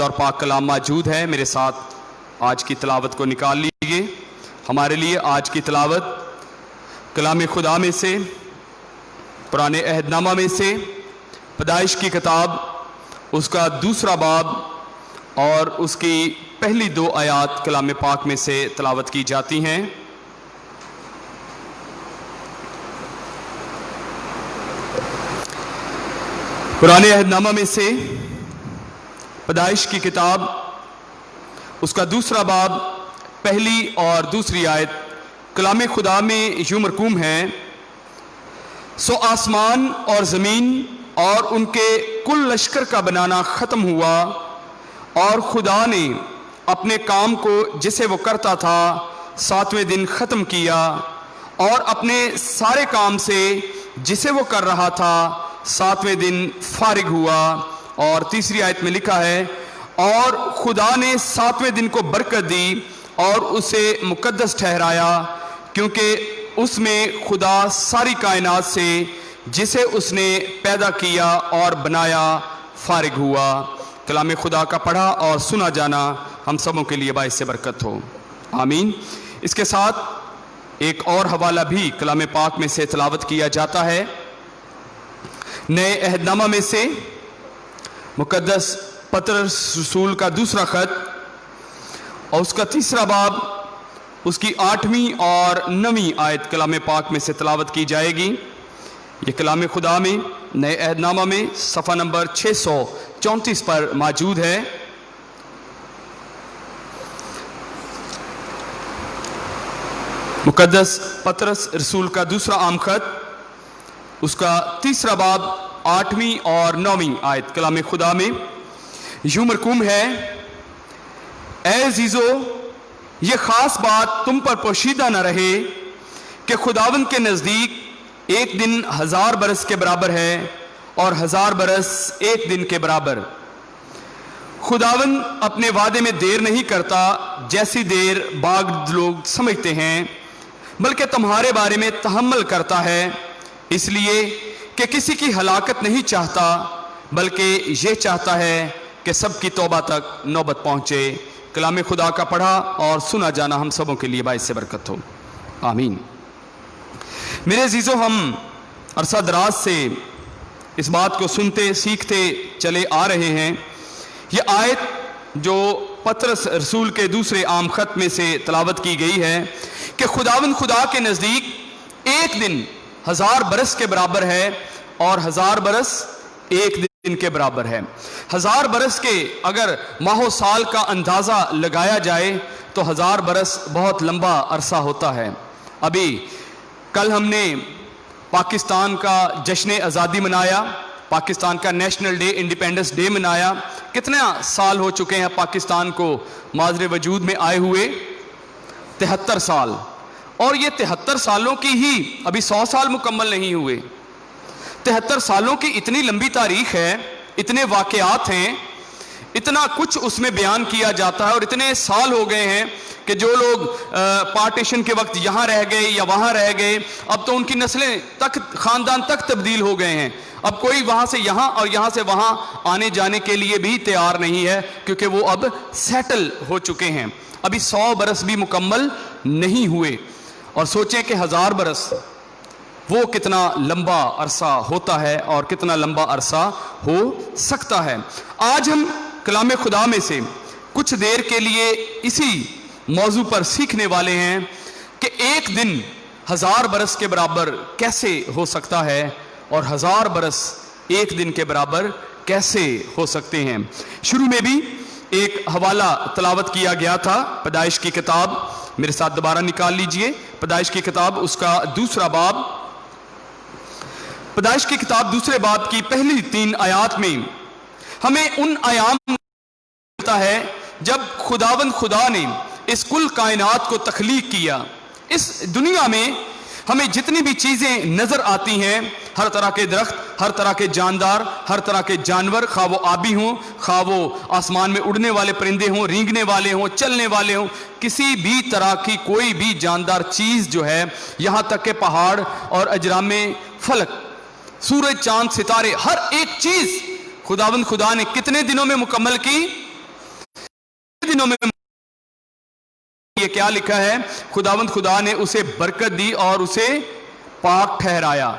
اور پاک کلام موجود ہے. میرے ساتھ آج کی تلاوت کو نکال لیجئے. ہمارے لیے آج کی تلاوت کلام خدا میں سے، پرانے عہد نامہ میں سے، پیدائش کی کتاب اس کا دوسرا باب اور اس کی پہلی 2 آیات کلام پاک میں سے تلاوت کی جاتی ہیں. پرانے عہد نامہ میں سے پیدائش کی کتاب اس کا دوسرا باب پہلی اور دوسری آیت کلام خدا میں یوں مرقوم ہے: سو آسمان اور زمین اور ان کے کل لشکر کا بنانا ختم ہوا، اور خدا نے اپنے کام کو جسے وہ کرتا تھا 7ویں دن ختم کیا، اور اپنے سارے کام سے جسے وہ کر رہا تھا 7ویں دن فارغ ہوا. اور تیسری آیت میں لکھا ہے: اور خدا نے 7ویں دن کو برکت دی اور اسے مقدس ٹھہرایا، کیونکہ اس میں خدا ساری کائنات سے جسے اس نے پیدا کیا اور بنایا فارغ ہوا. کلام خدا کا پڑھا اور سنا جانا ہم سبوں کے لیے باعث برکت ہو. آمین. اس کے ساتھ ایک اور حوالہ بھی کلام پاک میں سے تلاوت کیا جاتا ہے. نئے عہد نامہ میں سے مقدس پطرس رسول کا دوسرا خط اور اس کا تیسرا باب اس کی 8ویں اور 9ویں آیت کلام پاک میں سے تلاوت کی جائے گی. یہ کلام خدا میں نئے عہد نامہ میں صفحہ نمبر 634 پر موجود ہے. مقدس پطرس رسول کا دوسرا عام خط اس کا تیسرا باب 8ویں اور 9ویں آیت کلام خدا میں یوں مرقوم ہے: اے عزیزو، یہ خاص بات تم پر پوشیدہ نہ رہے کہ خداوند کے نزدیک ایک دن 1000 برس کے برابر ہے اور 1000 برس ایک دن کے برابر. خداوند اپنے وعدے میں دیر نہیں کرتا جیسی دیر بعض لوگ سمجھتے ہیں، بلکہ تمہارے بارے میں تحمل کرتا ہے، اس لیے کہ کسی کی ہلاکت نہیں چاہتا، بلکہ یہ چاہتا ہے کہ سب کی توبہ تک نوبت پہنچے. کلام خدا کا پڑھا اور سنا جانا ہم سبوں کے لیے باعث برکت ہو. آمین. میرے عزیزو، ہم عرصہ دراز سے اس بات کو سنتے سیکھتے چلے آ رہے ہیں. یہ آیت جو پطرس رسول کے دوسرے عام خط میں سے تلاوت کی گئی ہے کہ خداوند خدا کے نزدیک ایک دن 1000 برس کے برابر ہے اور 1000 برس ایک دن کے برابر ہے. 1000 برس کے اگر ماہ و سال کا اندازہ لگایا جائے تو 1000 برس بہت لمبا عرصہ ہوتا ہے. ابھی کل ہم نے پاکستان کا جشن آزادی منایا، پاکستان کا نیشنل ڈے، انڈیپینڈنس ڈے منایا. کتنے سال ہو چکے ہیں پاکستان کو معاذ وجود میں آئے ہوئے؟ 73 سال. اور یہ 73 سالوں کی ہی ابھی 100 سال مکمل نہیں ہوئے. 73 سالوں کی اتنی لمبی تاریخ ہے، اتنے واقعات ہیں، اتنا کچھ اس میں بیان کیا جاتا ہے، اور اتنے سال ہو گئے ہیں کہ جو لوگ پارٹیشن کے وقت یہاں رہ گئے یا وہاں رہ گئے، اب تو ان کی نسلیں تک، خاندان تک تبدیل ہو گئے ہیں. اب کوئی وہاں سے یہاں اور یہاں سے وہاں آنے جانے کے لیے بھی تیار نہیں ہے، کیونکہ وہ اب سیٹل ہو چکے ہیں. ابھی 100 برس بھی مکمل نہیں ہوئے. اور سوچیں کہ 1000 برس وہ کتنا لمبا عرصہ ہوتا ہے اور کتنا لمبا عرصہ ہو سکتا ہے. آج ہم کلام خدا میں سے کچھ دیر کے لیے اسی موضوع پر سیکھنے والے ہیں کہ ایک دن 1000 برس کے برابر کیسے ہو سکتا ہے اور 1000 برس ایک دن کے برابر کیسے ہو سکتے ہیں. شروع میں بھی ایک حوالہ تلاوت کیا گیا تھا، پیدائش کی کتاب. میرے ساتھ دوبارہ نکال لیجئے. پیدائش کی کتاب اس کا دوسرا باب. پیدائش کی کتاب دوسرے باب کی پہلی 3 آیات میں ہمیں ان ایام ملتا ہے جب خداوند خدا نے اس کل کائنات کو تخلیق کیا. اس دنیا میں ہمیں جتنی بھی چیزیں نظر آتی ہیں، ہر طرح کے درخت، ہر طرح کے جاندار، ہر طرح کے جانور، خواہ وہ آبی ہوں، خواہ وہ آسمان میں اڑنے والے پرندے ہوں، رینگنے والے ہوں، چلنے والے ہوں، کسی بھی طرح کی کوئی بھی جاندار چیز جو ہے، یہاں تک کہ پہاڑ اور اجرام فلک، سورج، چاند، ستارے، ہر ایک چیز خداوند خدا نے کتنے دنوں میں مکمل کی؟ دنوں میں یہ کیا لکھا ہے؟ خداوند خدا نے اسے برکت دی اور اسے پاک ٹھہرایا۔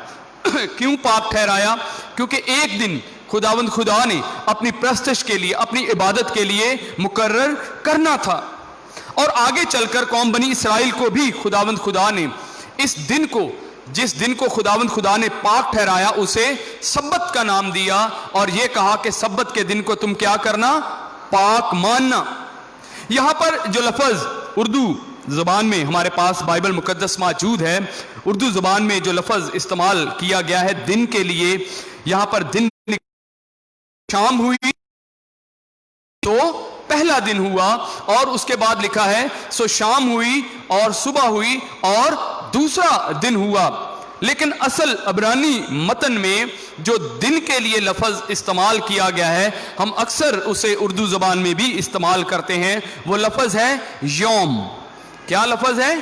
کیوں پاک ٹھہرایا؟ کیونکہ ایک دن خداوند خدا نے اپنی پرستش کے لیے، اپنی عبادت کے لیے مقرر کرنا تھا، اور آگے چل کر قوم بنی اسرائیل کو بھی خداوند خدا نے اس دن کو، جس دن کو خداوند خدا نے پاک ٹھہرایا، اسے سبت کا نام دیا، اور یہ کہا کہ سبت کے دن کو تم کیا کرنا؟ پاک ماننا۔ یہاں پر جو لفظ اردو زبان میں ہمارے پاس بائبل مقدس موجود ہے، اردو زبان میں جو لفظ استعمال کیا گیا ہے دن کے لیے، یہاں پر دن شام ہوئی تو پہلا دن ہوا، اور اس کے بعد لکھا ہے سو شام ہوئی اور صبح ہوئی اور دوسرا دن ہوا۔ لیکن اصل عبرانی متن میں جو دن کے لیے لفظ استعمال کیا گیا ہے، ہم اکثر اسے اردو زبان میں بھی استعمال کرتے ہیں، وہ لفظ ہے یوم۔ کیا لفظ ہے؟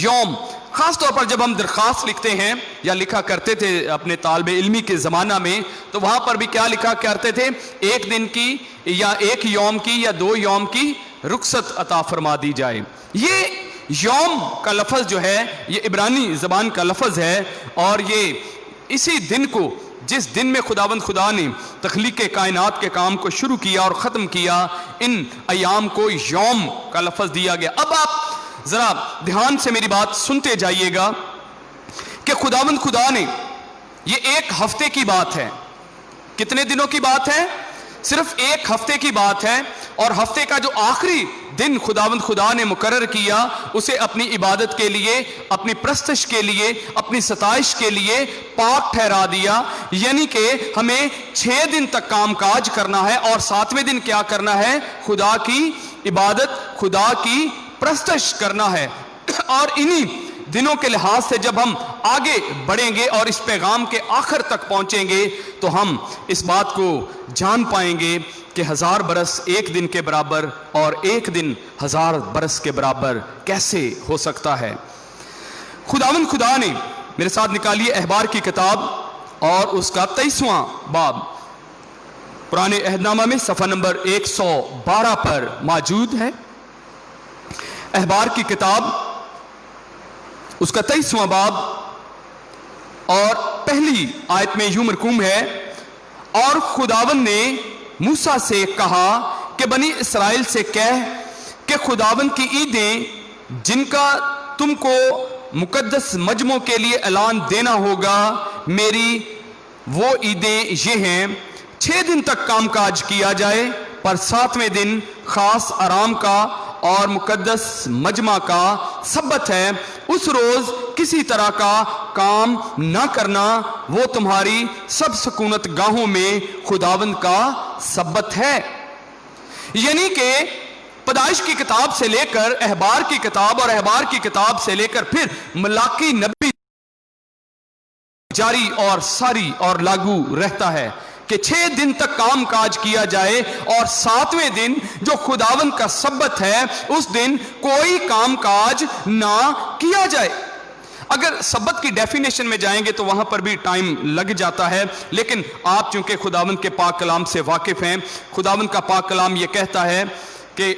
یوم۔ خاص طور پر جب ہم درخواست لکھتے ہیں یا لکھا کرتے تھے اپنے طالب علمی کے زمانہ میں، تو وہاں پر بھی کیا لکھا کرتے تھے؟ ایک دن کی یا ایک یوم کی یا 2 یوم کی رخصت عطا فرما دی جائے۔ یہ یوم کا لفظ جو ہے یہ عبرانی زبان کا لفظ ہے، اور یہ اسی دن کو، جس دن میں خداوند خدا نے تخلیق کائنات کے کام کو شروع کیا اور ختم کیا، ان ایام کو یوم کا لفظ دیا گیا۔ اب آپ ذرا دھیان سے میری بات سنتے جائیے گا کہ خداوند خدا نے، یہ ایک ہفتے کی بات ہے۔ کتنے دنوں کی بات ہے؟ صرف ایک ہفتے کی بات ہے، اور ہفتے کا جو آخری دن خداوند خدا نے مقرر کیا، اسے اپنی عبادت کے لیے، اپنی پرستش کے لیے، اپنی ستائش کے لیے پاک ٹھہرا دیا۔ یعنی کہ ہمیں 6 دن تک کام کاج کرنا ہے، اور 7ویں دن کیا کرنا ہے؟ خدا کی عبادت، خدا کی پرستش کرنا ہے۔ اور انہی دنوں کے لحاظ سے جب ہم آگے بڑھیں گے اور اس پیغام کے آخر تک پہنچیں گے، تو ہم اس بات کو جان پائیں گے کہ 1000 برس ایک دن کے برابر اور ایک دن 1000 برس کے برابر کیسے ہو سکتا ہے۔ خداوند خدا نے، میرے ساتھ نکالیے احبار کی کتاب اور اس کا 23واں باب، پرانے عہد نامہ میں صفحہ نمبر 112 پر موجود ہے۔ احبار کی کتاب، اس کا 23واں باب، اور پہلی آیت میں یوں مرقوم ہے، اور خداوند نے موسیٰ سے کہا کہ بنی اسرائیل سے کہہ کہ خداوند کی عیدیں جن کا تم کو مقدس مجموع کے لیے اعلان دینا ہوگا، میری وہ عیدیں یہ ہیں: 6 دن تک کام کاج کیا جائے، پر 7ویں دن خاص آرام کا اور مقدس مجمع کا سبت ہے، اس روز کسی طرح کا کام نہ کرنا، وہ تمہاری سب سکونت گاہوں میں خداوند کا سبت ہے۔ یعنی کہ پیدائش کی کتاب سے لے کر احبار کی کتاب، اور احبار کی کتاب سے لے کر پھر ملاکی نبی جاری اور ساری اور لاگو رہتا ہے کہ 6 دن تک کام کاج کیا جائے، اور 7ویں دن جو خداوند کا سبت ہے، اس دن کوئی کام کاج نہ کیا جائے۔ اگر سبت کی ڈیفینیشن میں جائیں گے تو وہاں پر بھی ٹائم لگ جاتا ہے، لیکن آپ چونکہ خداوند کے پاک کلام سے واقف ہیں، خداوند کا پاک کلام یہ کہتا ہے کہ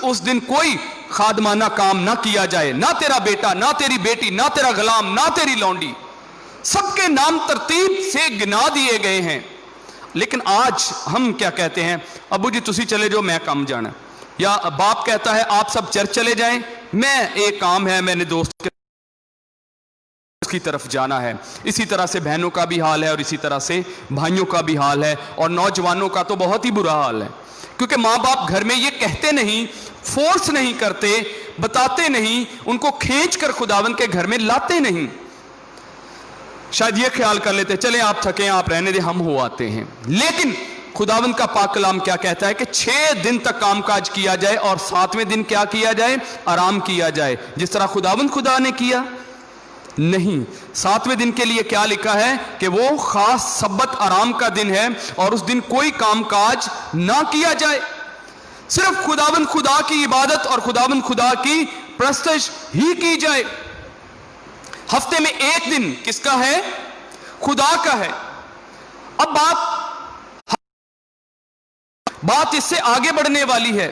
اس دن کوئی خادمانہ کام نہ کیا جائے، نہ تیرا بیٹا، نہ تیری بیٹی، نہ تیرا غلام، نہ تیری لونڈی، سب کے نام ترتیب سے گنا دیے گئے ہیں۔ لیکن آج ہم کیا کہتے ہیں؟ ابو جی تسی چلے جو، میں کام جانا، یا باپ کہتا ہے آپ سب چرچ چلے جائیں، میں ایک کام ہے، میں نے دوست کی طرف جانا ہے۔ اسی طرح سے بہنوں کا بھی حال ہے، اور اسی طرح سے بھائیوں کا بھی حال ہے، اور نوجوانوں کا تو بہت ہی برا حال ہے، کیونکہ ماں باپ گھر میں یہ کہتے نہیں، فورس نہیں کرتے، بتاتے نہیں، ان کو کھینچ کر خداوند کے گھر میں لاتے نہیں۔ شاید یہ خیال کر لیتے چلیں آپ تھکیں، آپ رہنے دیں، ہم ہو آتے ہیں۔ لیکن خداوند کا پاک کلام کیا کہتا ہے کہ 6 دن تک کام کاج کیا جائے، اور 7ویں دن کیا کیا جائے؟ آرام کیا جائے، جس طرح خداوند خدا نے کیا؟ نہیں، 7ویں دن کے لیے کیا لکھا ہے کہ وہ خاص سبت آرام کا دن ہے، اور اس دن کوئی کام کاج نہ کیا جائے، صرف خداوند خدا کی عبادت اور خداوند خدا کی پرستش ہی کی جائے۔ ہفتے میں ایک دن کس کا ہے؟ خدا کا ہے۔ اب بات اس سے آگے بڑھنے والی ہے۔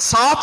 7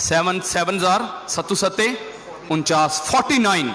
7 7 7 7 49 49।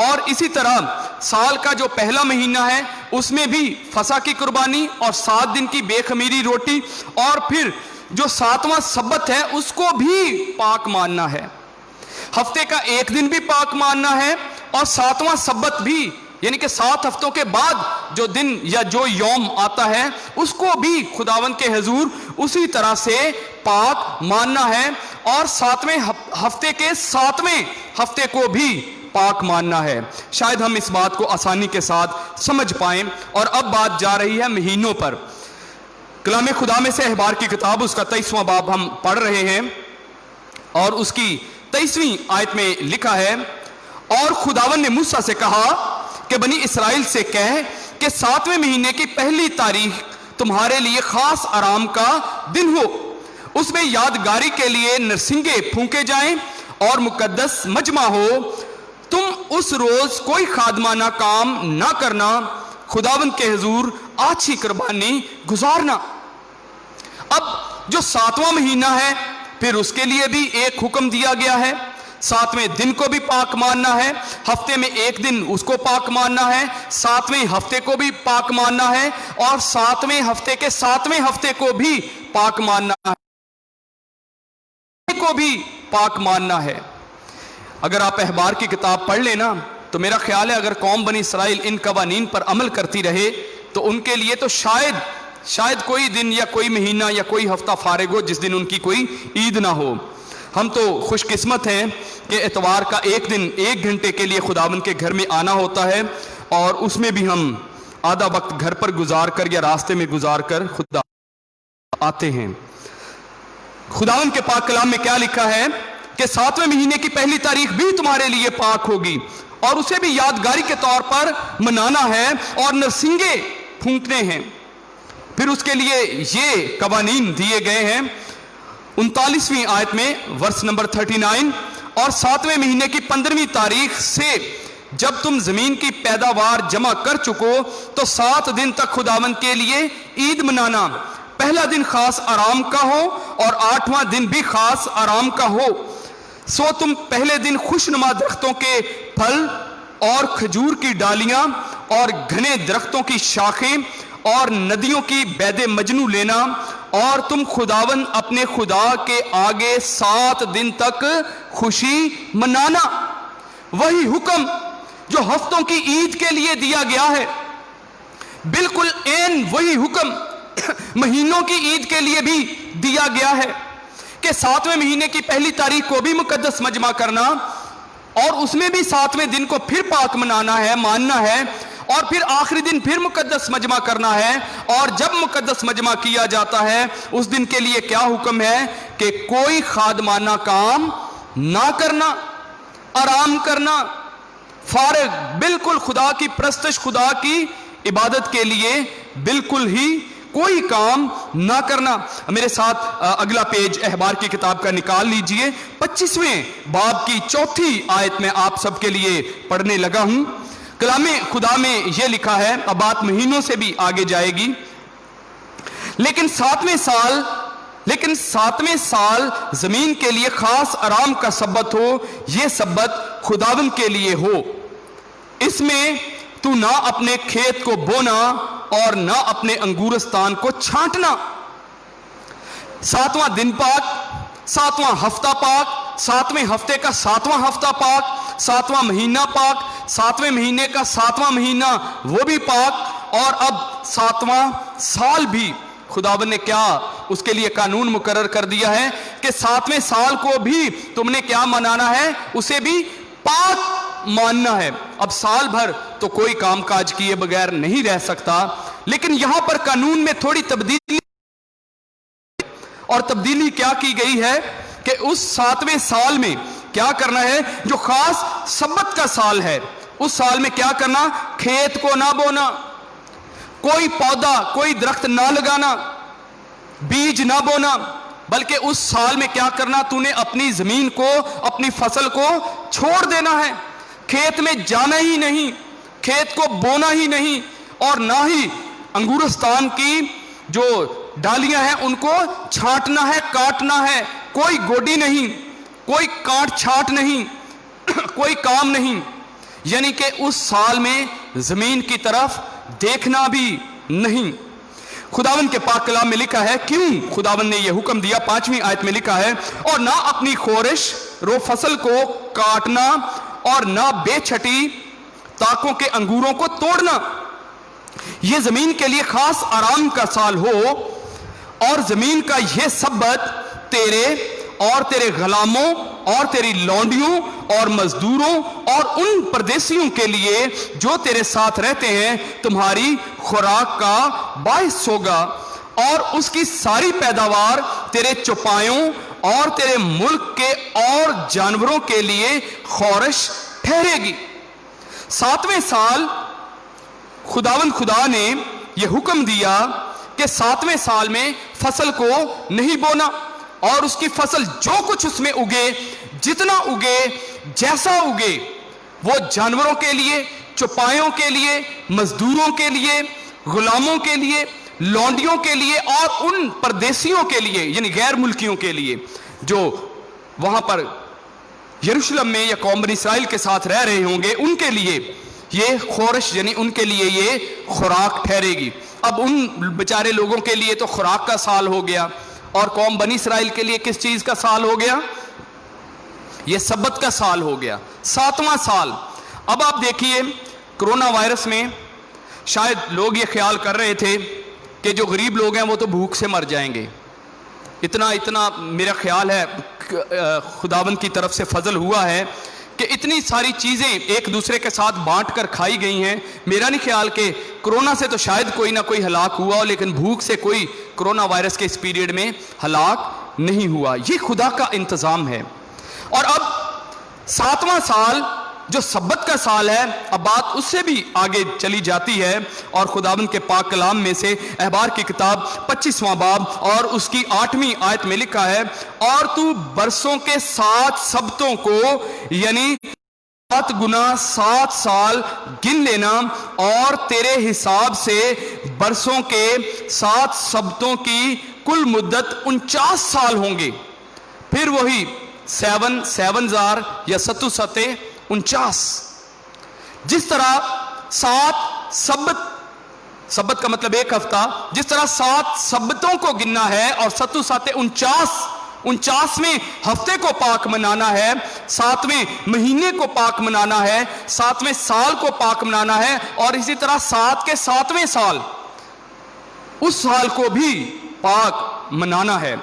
اور اسی طرح سال کا جو پہلا مہینہ ہے اس میں بھی فسح کی قربانی اور 7 دن کی بے خمیری روٹی، اور پھر جو 7واں سبت ہے اس کو بھی پاک ماننا ہے، ہفتے کا ایک دن بھی پاک ماننا ہے، اور 7واں سبت بھی، یعنی کہ 7 ہفتوں کے بعد جو دن یا جو یوم آتا ہے اس کو بھی خداوند کے حضور اسی طرح سے پاک ماننا ہے، اور 7ویں ہفتے کے 7ویں ہفتے کو بھی پاک ماننا ہے۔ شاید ہم اس بات کو آسانی کے ساتھ سمجھ پائیں۔ اور اب بات جا رہی ہے مہینوں پر۔ کلام خدا میں سے احبار کی کتاب اس کا 23واں باب ہم پڑھ رہے ہیں، اور اس کی 23ویں آیت میں لکھا ہے، اور خداوند نے موسیٰ سے کہا کہ بنی اسرائیل سے کہہ کہ 7ویں مہینے کی پہلی تاریخ تمہارے لیے خاص آرام کا دن ہو، اس میں یادگاری کے لیے نرسنگے پھونکے جائیں اور مقدس مجمع ہو، تم اس روز کوئی خادمانہ کام نہ کرنا، خداوند کے حضور آچھی قربانی گزارنا۔ اب جو 7واں مہینہ ہے پھر اس کے لیے بھی ایک حکم دیا گیا ہے، 7ویں دن کو بھی پاک ماننا ہے، ہفتے میں ایک دن اس کو پاک ماننا ہے، 7ویں ہفتے کو بھی پاک ماننا ہے، اور 7ویں ہفتے کے 7ویں ہفتے کو بھی پاک ماننا ہے، کو بھی پاک ماننا ہے۔ اگر آپ احبار کی کتاب پڑھ لینا تو میرا خیال ہے اگر قوم بنی اسرائیل ان قوانین پر عمل کرتی رہے تو ان کے لیے تو شاید کوئی دن یا کوئی مہینہ یا کوئی ہفتہ فارغ ہو جس دن ان کی کوئی عید نہ ہو۔ ہم تو خوش قسمت ہیں کہ اتوار کا ایک دن 1 گھنٹے کے لیے خداوند کے گھر میں آنا ہوتا ہے، اور اس میں بھی ہم آدھا وقت گھر پر گزار کر یا راستے میں گزار کر خدا آتے ہیں۔ خداوند کے پاک کلام میں کیا لکھا ہے کہ 7ویں مہینے کی پہلی تاریخ بھی تمہارے لیے پاک ہوگی، اور اسے بھی یادگاری کے طور پر منانا ہے اور نرسنگے پھونکنے ہیں۔ پھر اس کے لیے یہ قوانین دیے گئے ہیں 39ویں آیت میں ورس نمبر 39، اور 7ویں مہینے کی 15ویں تاریخ سے جب تم زمین کی پیداوار جمع کر چکو تو 7 دن تک خداوند کے لیے عید منانا، پہلا دن خاص آرام کا ہو اور 8واں دن بھی خاص آرام کا ہو۔ سو تم پہلے دن خوشنما درختوں کے پھل اور کھجور کی ڈالیاں اور گھنے درختوں کی شاخیں اور ندیوں کی بید مجنو لینا، اور تم خداوند اپنے خدا کے آگے 7 دن تک خوشی منانا۔ وہی حکم جو ہفتوں کی عید کے لیے دیا گیا ہے، بالکل عین وہی حکم مہینوں کی عید کے لیے بھی دیا گیا ہے کہ 7ویں مہینے کی پہلی تاریخ کو بھی مقدس مجمع کرنا، اور اس میں بھی 7ویں دن کو پھر پاک منانا ہے، ماننا ہے، اور پھر آخری دن پھر مقدس مجمع کرنا ہے۔ اور جب مقدس مجمع کیا جاتا ہے اس دن کے لیے کیا حکم ہے کہ کوئی خادمانہ کام نہ کرنا، آرام کرنا، فارغ، بالکل خدا کی پرستش، خدا کی عبادت کے لیے بالکل ہی کوئی کام نہ کرنا۔ میرے ساتھ اگلا پیج احبار کی کتاب کا نکال لیجئے، 25ویں باب کی 4تھی آیت میں آپ سب کے لیے پڑھنے لگا ہوں۔ کلام خدا میں یہ لکھا ہے، اب بات مہینوں سے بھی آگے جائے گی، لیکن 7ویں سال زمین کے لیے خاص آرام کا سبت ہو، یہ سبت خداوند کے لیے ہو، اس میں تو نہ اپنے کھیت کو بونا اور نہ اپنے انگورستان کو چھانٹنا۔ 7واں دن پاک، 7واں ہفتہ پاک، 7ویں ہفتے کا 7واں ہفتہ پاک، 7واں مہینہ پاک، 7ویں مہینے کا 7واں مہینہ وہ بھی پاک، اور اب 7واں سال بھی خداوند نے کیا اس کے لیے قانون مقرر کر دیا ہے کہ 7ویں سال کو بھی تم نے کیا منانا ہے، اسے بھی پاک ماننا ہے۔ اب سال بھر تو کوئی کام کاج کیے بغیر نہیں رہ سکتا، لیکن یہاں پر قانون میں تھوڑی تبدیلی، اور تبدیلی کیا کی گئی ہے کہ اس 7ویں سال میں کیا کرنا ہے، جو خاص سبت کا سال ہے اس سال میں کیا کرنا، کھیت کو نہ بونا، کوئی پودا کوئی درخت نہ لگانا، بیج نہ بونا، بلکہ اس سال میں کیا کرنا، تو نے اپنی زمین کو، اپنی فصل کو چھوڑ دینا ہے، کھیت میں جانا ہی نہیں، کھیت کو بونا ہی نہیں، اور نہ ہی انگورستان کی جو ڈالیاں ہیں ان کو چھانٹنا ہے، کاٹنا ہے، کوئی گوڈی نہیں، کوئی کاٹ چھانٹ نہیں، کوئی کام نہیں۔ یعنی کہ اس سال میں زمین کی طرف دیکھنا بھی نہیں۔ خداوند کے پاک کلام میں لکھا ہے کیوں خداوند نے یہ حکم دیا، 5ویں آیت میں لکھا ہے اور نہ اپنی خورش رو فصل کو کاٹنا اور نہ بے چھٹی تاکوں کے انگوروں کو توڑنا، یہ زمین کے لیے خاص آرام کا سال ہو، اور زمین کا یہ سبت تیرے اور تیرے غلاموں اور تیری لونڈیوں اور مزدوروں اور ان پردیسیوں کے لیے جو تیرے ساتھ رہتے ہیں تمہاری خوراک کا باعث ہوگا، اور اس کی ساری پیداوار تیرے چوپایوں اور تیرے ملک کے اور جانوروں کے لیے خورش ٹھہرے گی۔ 7ویں سال خداوند خدا نے یہ حکم دیا کہ 7ویں سال میں فصل کو نہیں بونا، اور اس کی فصل جو کچھ اس میں اگے، جتنا اگے، جیسا اگے، وہ جانوروں کے لیے، چوپایوں کے لیے، مزدوروں کے لیے، غلاموں کے لیے، لونڈیوں کے لیے اور ان پردیسیوں کے لیے یعنی غیر ملکیوں کے لیے جو وہاں پر یروشلم میں یا قوم بنی اسرائیل کے ساتھ رہ رہے ہوں گے، ان کے لیے یہ خورش یعنی ان کے لیے یہ خوراک ٹھہرے گی۔ اب ان بیچارے لوگوں کے لیے تو خوراک کا سال ہو گیا، اور قوم بنی اسرائیل کے لیے کس چیز کا سال ہو گیا؟ یہ سبت کا سال ہو گیا، 7واں سال۔ اب آپ دیکھیے کرونا وائرس میں شاید لوگ یہ خیال کر رہے تھے کہ جو غریب لوگ ہیں وہ تو بھوک سے مر جائیں گے، اتنا میرا خیال ہے خداوند کی طرف سے فضل ہوا ہے کہ اتنی ساری چیزیں ایک دوسرے کے ساتھ بانٹ کر کھائی گئی ہیں۔ میرا نہیں خیال کہ کرونا سے تو شاید کوئی نہ کوئی ہلاک ہوا ہو، لیکن بھوک سے کوئی کرونا وائرس کے اس پیریڈ میں ہلاک نہیں ہوا۔ یہ خدا کا انتظام ہے۔ اور اب 7واں سال جو سبت کا سال ہے، اب بات اس سے بھی آگے چلی جاتی ہے، اور خداوند کے پاک کلام میں سے احبار کی کتاب 25واں باب اور اس کی 8ویں آیت میں لکھا ہے اور تو برسوں کے 7 سبتوں کو یعنی 7 گنا 7 سال گن لینا، اور تیرے حساب سے برسوں کے 7 سبتوں کی کل مدت 49 سال ہوں گے۔ پھر وہی 7 یا 7 49، جس طرح 7 سبت کا مطلب ایک ہفتہ، جس طرح 7 سبتوں کو گننا ہے اور 7 49ویں ہفتے کو پاک منانا ہے، 7ویں مہینے کو پاک منانا ہے، 7ویں سال کو پاک منانا ہے، اور اسی طرح 7 کے 7ویں سال اس سال کو بھی پاک منانا ہے۔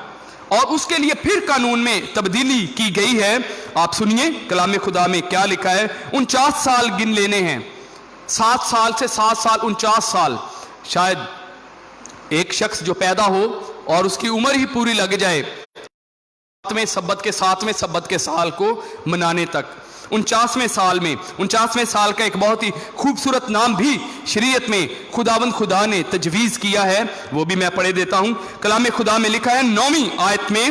اور اس کے لیے پھر قانون میں تبدیلی کی گئی ہے۔ آپ سنیے کلام خدا میں کیا لکھا ہے۔ 49 سال گن لینے ہیں، 7 سال سے 7 سال 49 سال۔ شاید ایک شخص جو پیدا ہو اور اس کی عمر ہی پوری لگ جائے 7ویں سبت کے سال کو منانے تک۔ 49ویں سال میں 49ویں سال کا ایک بہت ہی خوبصورت نام بھی شریعت میں خداوند خدا نے تجویز کیا ہے، وہ بھی میں پڑھے دیتا ہوں۔ کلام خدا میں لکھا ہے 9ویں آیت میں،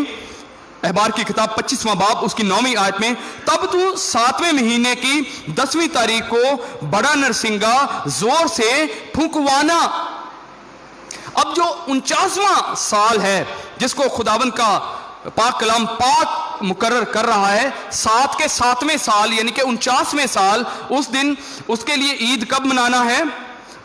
احبار کی کتاب 25واں باب اس کی 9ویں آیت میں، تب تو 7ویں مہینے کی 10ویں تاریخ کو بڑا نرسنگا زور سے پھونکوانا۔ اب جو 49واں سال ہے جس کو خداوند کا پاک کلام پاک مقرر کر رہا ہے، 7 کے 7ویں سال یعنی کہ 49ویں سال، اس دن اس کے لیے عید کب منانا ہے؟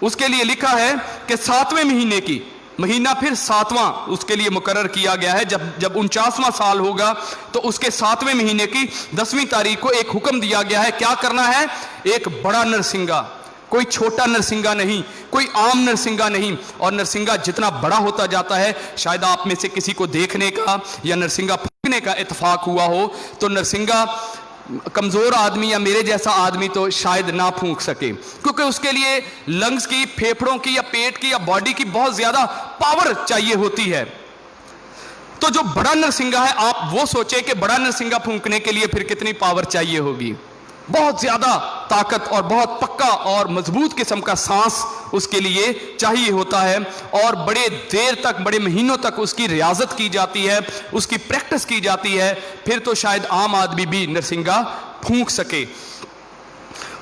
اس کے لیے لکھا ہے کہ 7ویں مہینے کی، مہینہ پھر 7واں اس کے لیے مقرر کیا گیا ہے۔ جب 49واں سال ہوگا تو اس کے 7ویں مہینے کی 10ویں تاریخ کو ایک حکم دیا گیا ہے، کیا کرنا ہے؟ ایک بڑا نرسنگا، کوئی چھوٹا نرسنگا نہیں، کوئی عام نرسنگا نہیں۔ اور نرسنگا جتنا بڑا ہوتا جاتا ہے، شاید آپ میں سے کسی کو دیکھنے کا یا نرسنگا پھونکنے کا اتفاق ہوا ہو، تو نرسنگا کمزور آدمی یا میرے جیسا آدمی تو شاید نہ پھونک سکے، کیونکہ اس کے لیے لنگز کی، پھیپھڑوں کی یا پیٹ کی یا باڈی کی بہت زیادہ پاور چاہیے ہوتی ہے۔ تو جو بڑا نرسنگا ہے، آپ وہ سوچیں کہ بڑا نرسنگا پھونکنے کے لیے پھر کتنی پاور چاہیے ہوگی، بہت زیادہ طاقت اور بہت پکا اور مضبوط قسم کا سانس اس کے لیے چاہیے ہوتا ہے، اور بڑے دیر تک، بڑے مہینوں تک اس کی ریاضت کی جاتی ہے، اس کی پریکٹس کی جاتی ہے، پھر تو شاید عام آدمی بھی نرسنگا پھونک سکے۔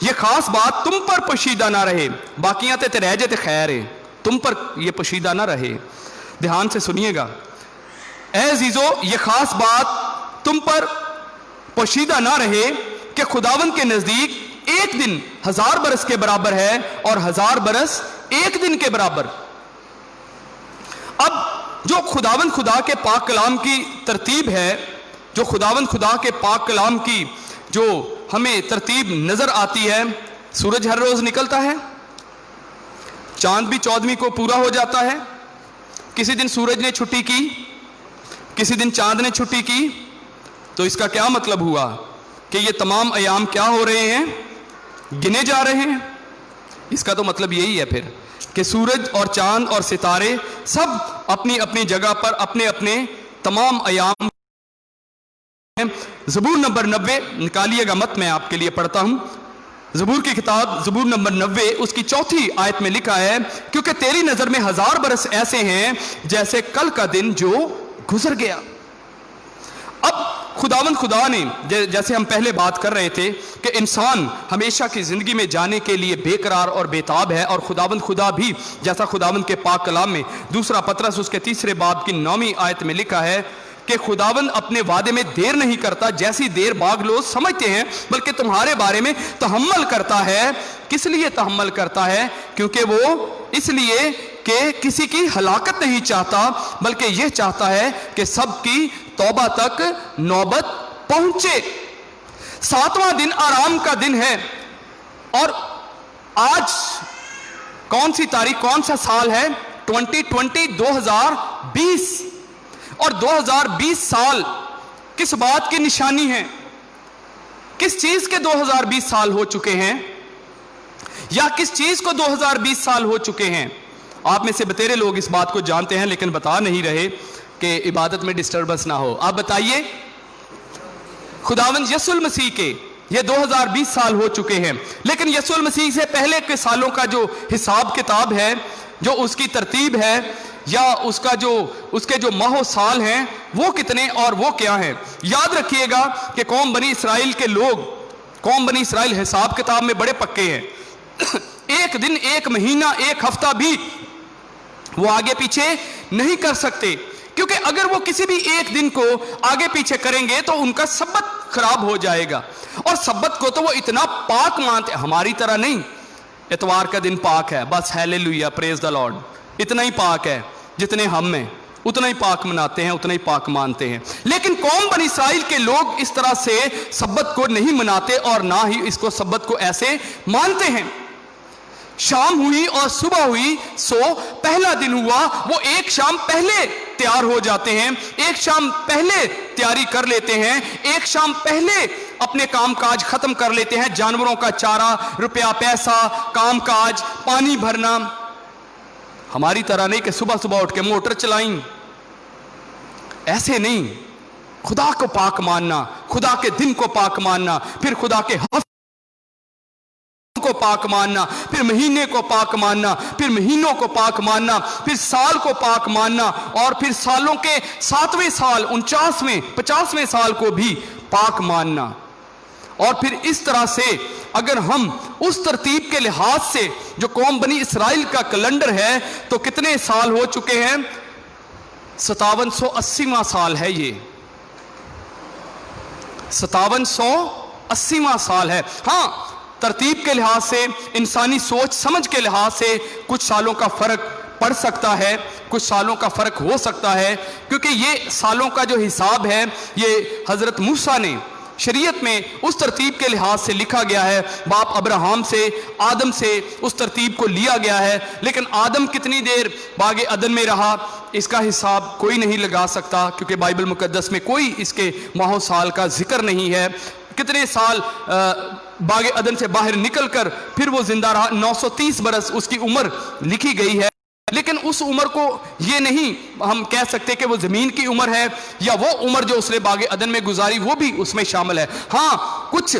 یہ خاص بات تم پر پوشیدہ نہ رہے، باقیاں تے رہ جے تے خیر ہے، تم پر یہ پوشیدہ نہ رہے۔ دھیان سے سنیے گا، اے عزیزو یہ خاص بات تم پر پوشیدہ نہ رہے کہ خداوند کے نزدیک ایک دن 1000 برس کے برابر ہے اور 1000 برس ایک دن کے برابر۔ اب جو خداوند خدا کے پاک کلام کی ترتیب ہے، جو خداوند خدا کے پاک کلام کی جو ہمیں ترتیب نظر آتی ہے، سورج ہر روز نکلتا ہے، چاند بھی 14ویں کو پورا ہو جاتا ہے، کسی دن سورج نے چھٹی کی، کسی دن چاند نے چھٹی کی، تو اس کا کیا مطلب ہوا کہ یہ تمام ایام کیا ہو رہے ہیں؟ گنے جا رہے ہیں۔ اس کا تو مطلب یہی ہے پھر کہ سورج اور چاند اور ستارے سب اپنی اپنی جگہ پر اپنے اپنے تمام ایام۔ زبور نمبر 90 نکالیے گا مت، میں آپ کے لیے پڑھتا ہوں۔ زبور کی کتاب زبور نمبر 90 اس کی 4 آیت میں لکھا ہے، کیونکہ تیری نظر میں 1000 برس ایسے ہیں جیسے کل کا دن جو گزر گیا۔ اب خداوند خدا نے جیسے ہم پہلے بات کر رہے تھے کہ انسان ہمیشہ کی زندگی میں جانے کے لیے بے قرار اور بےتاب ہے، اور خداوند خدا بھی جیسا خداوند کے پاک کلام میں 2 پطرس اس کے 3 باب کی 9ویں آیت میں لکھا ہے کہ خداوند اپنے وعدے میں دیر نہیں کرتا جیسی دیر بعض لوگ سمجھتے ہیں، بلکہ تمہارے بارے میں تحمل کرتا ہے۔ کس لیے تحمل کرتا ہے؟ کیونکہ وہ اس لیے کہ کسی کی ہلاکت نہیں چاہتا، بلکہ یہ چاہتا ہے کہ سب کی توبہ تک نوبت پہنچے۔ 7واں دن آرام کا دن ہے، اور آج کون سی تاریخ، کون سا سال ہے؟ 2020 اور 2020 سال کس بات کی نشانی ہے؟ کس چیز کے 2020 سال ہو چکے ہیں، یا کس چیز کو 2020 سال ہو چکے ہیں؟ آپ میں سے بتیرے لوگ اس بات کو جانتے ہیں لیکن بتا نہیں رہے کہ عبادت میں ڈسٹربنس نہ ہو۔ آپ بتائیے، خداوند یسوع المسیح کے یہ 2020 سال ہو چکے ہیں، لیکن یسوع المسیح سے پہلے کے سالوں کا جو حساب کتاب ہے، جو اس کی ترتیب ہے، یا اس کے جو ماہ و سال ہیں، وہ کتنے اور وہ کیا ہیں؟ یاد رکھیے گا کہ قوم بنی اسرائیل کے لوگ، قوم بنی اسرائیل حساب کتاب میں بڑے پکے ہیں۔ ایک دن، ایک مہینہ، ایک ہفتہ بھی وہ آگے پیچھے نہیں کر سکتے، کیونکہ اگر وہ کسی بھی ایک دن کو آگے پیچھے کریں گے تو ان کا سبت خراب ہو جائے گا، اور سبت کو تو وہ اتنا پاک مانتے، ہماری طرح نہیں اتوار کا دن پاک ہے بس ہیلیلویا پریز دا لارڈ، اتنا ہی پاک ہے جتنے ہم ہیں، اتنا ہی پاک مناتے ہیں، اتنا ہی پاک مانتے ہیں۔ لیکن قوم بنی اسرائیل کے لوگ اس طرح سے سبت کو نہیں مناتے، اور نہ ہی اس کو سبت کو ایسے مانتے ہیں۔ شام ہوئی اور صبح ہوئی سو پہلا دن ہوا، وہ ایک شام پہلے تیار ہو جاتے ہیں، ایک شام پہلے تیاری کر لیتے ہیں، ایک شام پہلے اپنے کام کاج ختم کر لیتے ہیں، جانوروں کا چارہ، روپیہ پیسہ، کام کاج، پانی بھرنا۔ ہماری طرح نہیں کہ صبح صبح اٹھ کے موٹر چلائیں، ایسے نہیں۔ خدا کو پاک ماننا، خدا کے دن کو پاک ماننا، پھر خدا کے ہفتے کو پاک ماننا، پھر مہینے کو پاک ماننا، پھر مہینوں کو پاک ماننا، پھر سال کو پاک ماننا، اور پھر سالوں کے 7ویں سال، 49ویں 50ویں سال کو بھی پاک ماننا۔ اور پھر اس طرح سے اگر ہم اس ترتیب کے لحاظ سے جو قوم بنی اسرائیل کا کیلنڈر ہے، تو کتنے سال ہو چکے ہیں؟ 5780واں سال ہے، یہ 5780واں سال ہے۔ ہاں، ترتیب کے لحاظ سے، انسانی سوچ سمجھ کے لحاظ سے کچھ سالوں کا فرق پڑ سکتا ہے، کچھ سالوں کا فرق ہو سکتا ہے، کیونکہ یہ سالوں کا جو حساب ہے یہ حضرت موسیٰ نے شریعت میں اس ترتیب کے لحاظ سے لکھا گیا ہے، باپ ابراہم سے، آدم سے اس ترتیب کو لیا گیا ہے۔ لیکن آدم کتنی دیر باغ عدن میں رہا، اس کا حساب کوئی نہیں لگا سکتا، کیونکہ بائبل مقدس میں کوئی اس کے ماہ و سال کا ذکر نہیں ہے۔ کتنے سال باغ عدن سے باہر نکل کر پھر وہ زندہ رہا، 930 برس اس کی عمر لکھی گئی ہے، لیکن اس عمر کو یہ نہیں ہم کہہ سکتے کہ وہ زمین کی عمر ہے، یا وہ عمر جو اس نے باغ عدن میں گزاری وہ بھی اس میں شامل ہے۔ ہاں، کچھ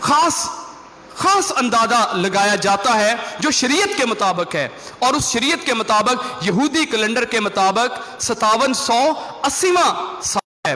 خاص اندازہ لگایا جاتا ہے جو شریعت کے مطابق ہے، اور اس شریعت کے مطابق یہودی کیلنڈر کے مطابق 5780واں سال ہے۔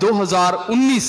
2019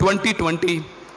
2020।